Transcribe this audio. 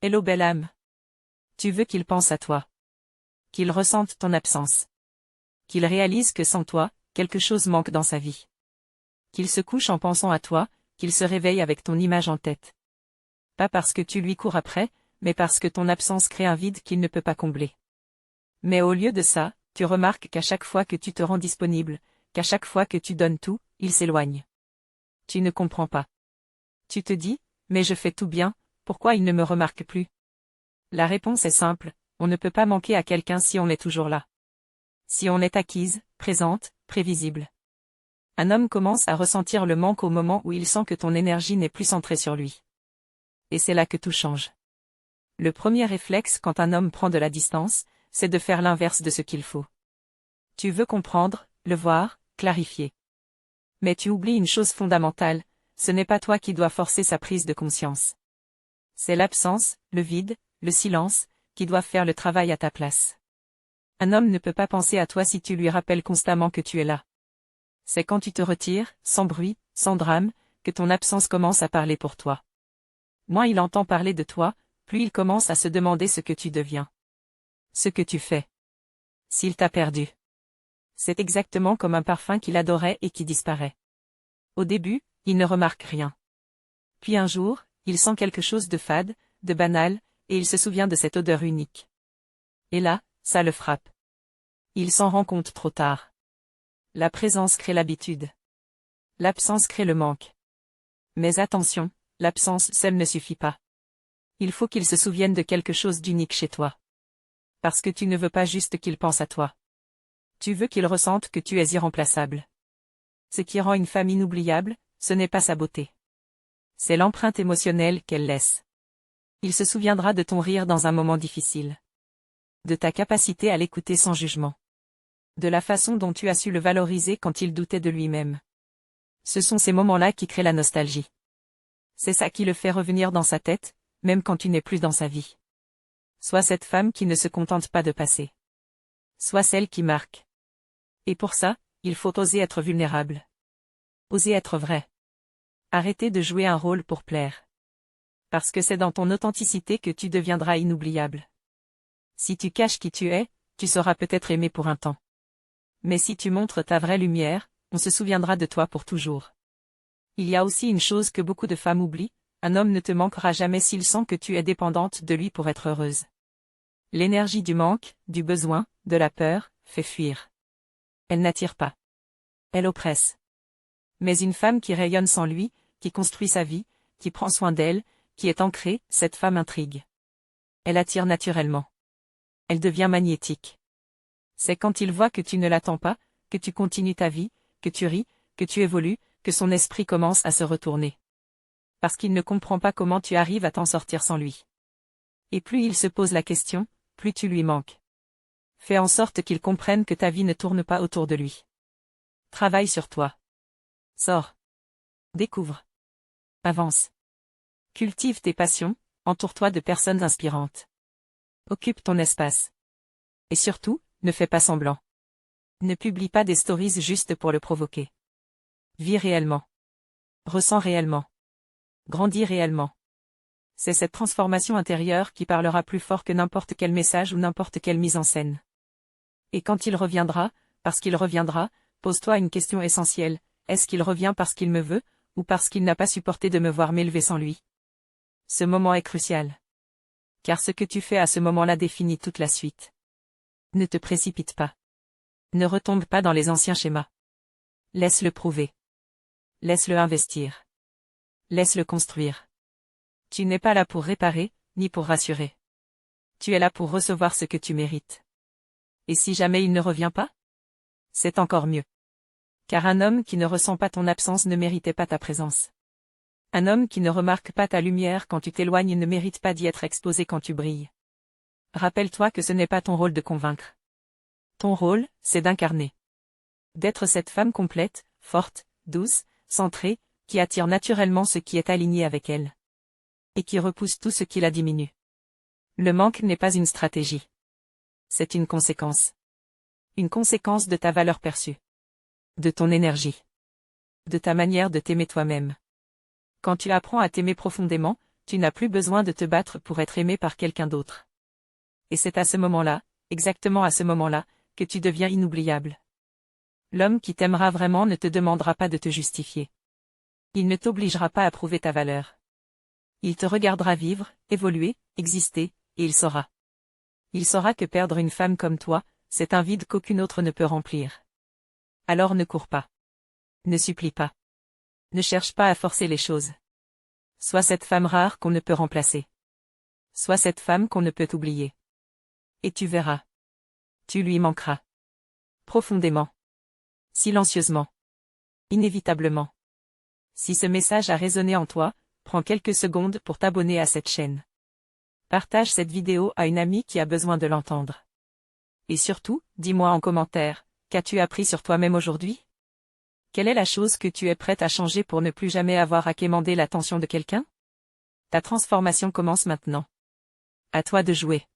Hello belle âme. Tu veux qu'il pense à toi. Qu'il ressente ton absence. Qu'il réalise que sans toi, quelque chose manque dans sa vie. Qu'il se couche en pensant à toi, qu'il se réveille avec ton image en tête. Pas parce que tu lui cours après, mais parce que ton absence crée un vide qu'il ne peut pas combler. Mais au lieu de ça, tu remarques qu'à chaque fois que tu te rends disponible, qu'à chaque fois que tu donnes tout, il s'éloigne. Tu ne comprends pas. Tu te dis, mais je fais tout bien, pourquoi il ne me remarque plus? La réponse est simple, on ne peut pas manquer à quelqu'un si on est toujours là. Si on est acquise, présente, prévisible. Un homme commence à ressentir le manque au moment où il sent que ton énergie n'est plus centrée sur lui. Et c'est là que tout change. Le premier réflexe quand un homme prend de la distance, c'est de faire l'inverse de ce qu'il faut. Tu veux comprendre, le voir, clarifier. Mais tu oublies une chose fondamentale, ce n'est pas toi qui dois forcer sa prise de conscience. C'est l'absence, le vide, le silence, qui doivent faire le travail à ta place. Un homme ne peut pas penser à toi si tu lui rappelles constamment que tu es là. C'est quand tu te retires, sans bruit, sans drame, que ton absence commence à parler pour toi. Moins il entend parler de toi, plus il commence à se demander ce que tu deviens. Ce que tu fais. S'il t'a perdu. C'est exactement comme un parfum qu'il adorait et qui disparaît. Au début, il ne remarque rien. Puis un jour, il sent quelque chose de fade, de banal, et il se souvient de cette odeur unique. Et là, ça le frappe. Il s'en rend compte trop tard. La présence crée l'habitude. L'absence crée le manque. Mais attention, l'absence seule ne suffit pas. Il faut qu'il se souvienne de quelque chose d'unique chez toi. Parce que tu ne veux pas juste qu'il pense à toi. Tu veux qu'il ressente que tu es irremplaçable. Ce qui rend une femme inoubliable, ce n'est pas sa beauté. C'est l'empreinte émotionnelle qu'elle laisse. Il se souviendra de ton rire dans un moment difficile. De ta capacité à l'écouter sans jugement. De la façon dont tu as su le valoriser quand il doutait de lui-même. Ce sont ces moments-là qui créent la nostalgie. C'est ça qui le fait revenir dans sa tête, même quand tu n'es plus dans sa vie. Sois cette femme qui ne se contente pas de passer. Sois celle qui marque. Et pour ça, il faut oser être vulnérable. Oser être vrai. Arrêter de jouer un rôle pour plaire. Parce que c'est dans ton authenticité que tu deviendras inoubliable. Si tu caches qui tu es, tu seras peut-être aimé pour un temps. Mais si tu montres ta vraie lumière, on se souviendra de toi pour toujours. Il y a aussi une chose que beaucoup de femmes oublient, un homme ne te manquera jamais s'il sent que tu es dépendante de lui pour être heureuse. L'énergie du manque, du besoin, de la peur, fait fuir. Elle n'attire pas. Elle oppresse. Mais une femme qui rayonne sans lui, qui construit sa vie, qui prend soin d'elle, qui est ancrée, cette femme intrigue. Elle attire naturellement. Elle devient magnétique. C'est quand il voit que tu ne l'attends pas, que tu continues ta vie, que tu ris, que tu évolues, que son esprit commence à se retourner. Parce qu'il ne comprend pas comment tu arrives à t'en sortir sans lui. Et plus il se pose la question, plus tu lui manques. Fais en sorte qu'il comprenne que ta vie ne tourne pas autour de lui. Travaille sur toi. Sors. Découvre. Avance. Cultive tes passions, entoure-toi de personnes inspirantes. Occupe ton espace. Et surtout, ne fais pas semblant. Ne publie pas des stories juste pour le provoquer. Vis réellement. Ressens réellement. Grandis réellement. C'est cette transformation intérieure qui parlera plus fort que n'importe quel message ou n'importe quelle mise en scène. Et quand il reviendra, parce qu'il reviendra, pose-toi une question essentielle, est-ce qu'il revient parce qu'il me veut, ou parce qu'il n'a pas supporté de me voir m'élever sans lui? Ce moment est crucial. Car ce que tu fais à ce moment-là définit toute la suite. Ne te précipite pas. Ne retombe pas dans les anciens schémas. Laisse-le prouver. Laisse-le investir. Laisse-le construire. Tu n'es pas là pour réparer, ni pour rassurer. Tu es là pour recevoir ce que tu mérites. Et si jamais il ne revient pas? C'est encore mieux. Car un homme qui ne ressent pas ton absence ne méritait pas ta présence. Un homme qui ne remarque pas ta lumière quand tu t'éloignes ne mérite pas d'y être exposé quand tu brilles. Rappelle-toi que ce n'est pas ton rôle de convaincre. Ton rôle, c'est d'incarner. D'être cette femme complète, forte, douce, centrée, qui attire naturellement ce qui est aligné avec elle. Et qui repousse tout ce qui la diminue. Le manque n'est pas une stratégie. C'est une conséquence. Une conséquence de ta valeur perçue. De ton énergie. De ta manière de t'aimer toi-même. Quand tu apprends à t'aimer profondément, tu n'as plus besoin de te battre pour être aimé par quelqu'un d'autre. Et c'est à ce moment-là, exactement à ce moment-là, que tu deviens inoubliable. L'homme qui t'aimera vraiment ne te demandera pas de te justifier. Il ne t'obligera pas à prouver ta valeur. Il te regardera vivre, évoluer, exister, et il saura. Il saura que perdre une femme comme toi, c'est un vide qu'aucune autre ne peut remplir. Alors ne cours pas. Ne supplie pas. Ne cherche pas à forcer les choses. Sois cette femme rare qu'on ne peut remplacer. Sois cette femme qu'on ne peut oublier. Et tu verras. Tu lui manqueras. Profondément. Silencieusement. Inévitablement. Si ce message a résonné en toi, prends quelques secondes pour t'abonner à cette chaîne. Partage cette vidéo à une amie qui a besoin de l'entendre. Et surtout, dis-moi en commentaire, qu'as-tu appris sur toi-même aujourd'hui? Quelle est la chose que tu es prête à changer pour ne plus jamais avoir à quémander l'attention de quelqu'un? Ta transformation commence maintenant. À toi de jouer.